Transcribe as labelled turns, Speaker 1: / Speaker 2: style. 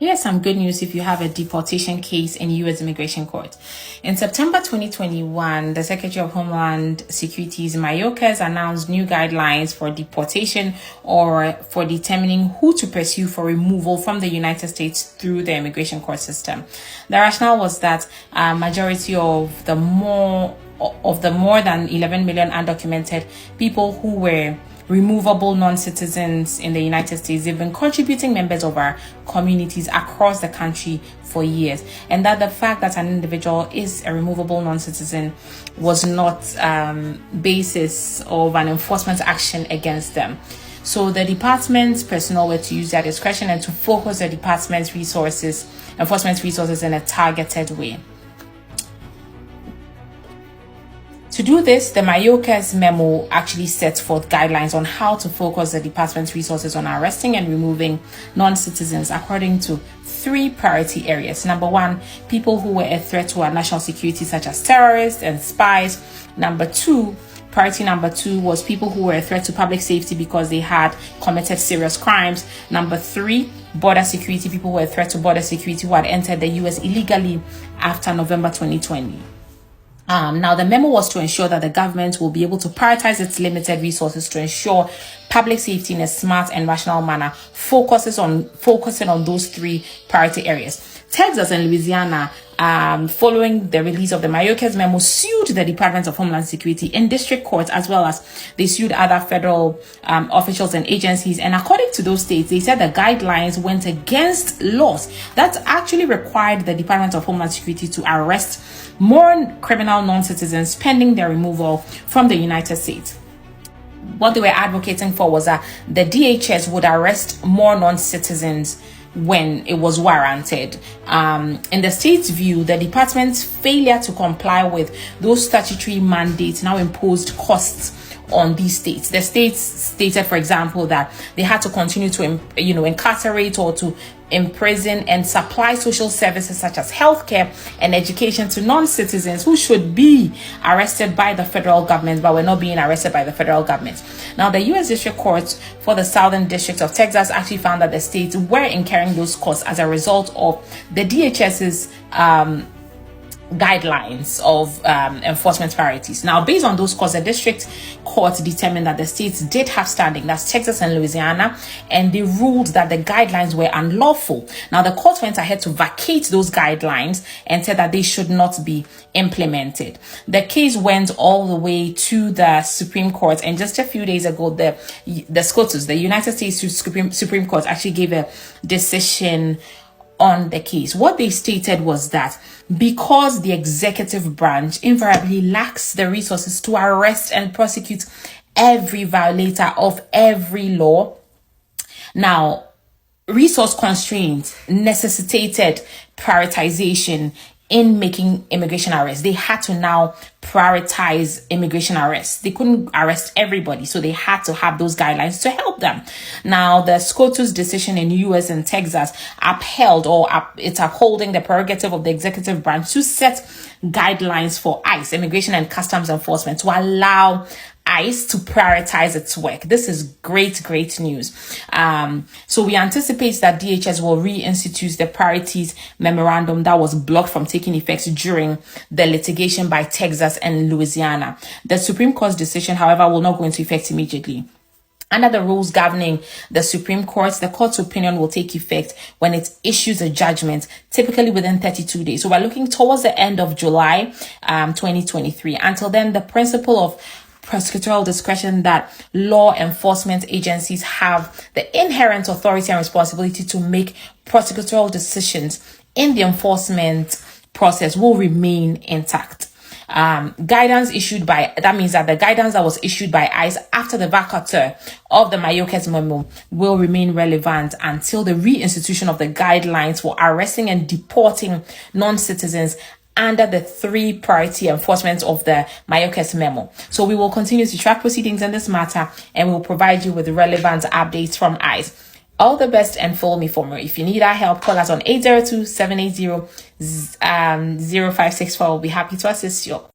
Speaker 1: Here's some good news if you have a deportation case in U.S. Immigration Court. In September 2021, the Secretary of Homeland Security's Mayorkas announced new guidelines for deportation or for determining who to pursue for removal from the United States through the immigration court system. The rationale was that majority of the more than 11 million undocumented people who were removable non-citizens in the United States, they've been contributing members of our communities across the country for years, and that the fact that an individual is a removable non-citizen was not basis of an enforcement action against them. So the department's personnel were to use their discretion and to focus the department's enforcement resources in a targeted way. To do this, the Mayorkas memo actually sets forth guidelines on how to focus the department's resources on arresting and removing non-citizens according to 3 priority areas. Number 1, people who were a threat to our national security, such as terrorists and spies. Priority number 2 was people who were a threat to public safety because they had committed serious crimes. Number 3, border security, people who were a threat to border security who had entered the U.S. illegally after November 2020. Now, the memo was to ensure that the government will be able to prioritize its limited resources to ensure public safety in a smart and rational manner, focusing on those 3 priority areas. Texas and Louisiana, following the release of the Mayorkas memo, sued the Department of Homeland Security in district courts, as well as they sued other federal officials and agencies. And according to those states, they said the guidelines went against laws that actually required the Department of Homeland Security to arrest more criminal non-citizens pending their removal from the United States. What they were advocating for was that the DHS would arrest more non-citizens when it was warranted. In the state's view, the department's failure to comply with those statutory mandates now imposed costs on these states. The states stated, for example, that they had to continue to incarcerate or to imprison and supply social services such as healthcare and education to non-citizens who should be arrested by the federal government but were not being arrested by the federal government. Now, the U.S. District Court for the Southern District of Texas actually found that the states were incurring those costs as a result of the DHS's guidelines of enforcement priorities. Now, based on those costs, the district court determined that the states did have standing, that's Texas and Louisiana, and they ruled that the guidelines were unlawful. Now, the court went ahead to vacate those guidelines and said that they should not be implemented. The case went all the way to the Supreme Court, and just a few days ago, the SCOTUS, the United States Supreme Court, actually gave a decision on the case. What they stated was that because the executive branch invariably lacks the resources to arrest and prosecute every violator of every law, now resource constraints necessitated prioritization in making immigration arrests. They had to now prioritize immigration arrests. They couldn't arrest everybody, so they had to have those guidelines to help them. Now, the SCOTUS decision in U.S. and Texas it's upholding the prerogative of the executive branch to set guidelines for ICE, Immigration and Customs Enforcement, to allow ICE to prioritize its work. This is great news. So we anticipate that DHS will reinstitute the priorities memorandum that was blocked from taking effect during the litigation by Texas and Louisiana. The Supreme Court's decision, however, will not go into effect immediately. Under the rules governing the Supreme Court, the court's opinion will take effect when it issues a judgment, typically within 32 days. So we're looking towards the end of July 2023. Until then, the principle of prosecutorial discretion, that law enforcement agencies have the inherent authority and responsibility to make prosecutorial decisions in the enforcement process, will remain intact. Guidance issued by, that means that the guidance that was issued by ICE after the vacatur of the Mayorkas memo will remain relevant until the reinstitution of the guidelines for arresting and deporting non-citizens under the 3 priority enforcement of the Mayorkas memo. So we will continue to track proceedings in this matter, and we will provide you with relevant updates from ICE. All the best, and follow me for more. If you need our help, call us on 802-780-0564. We'll be happy to assist you.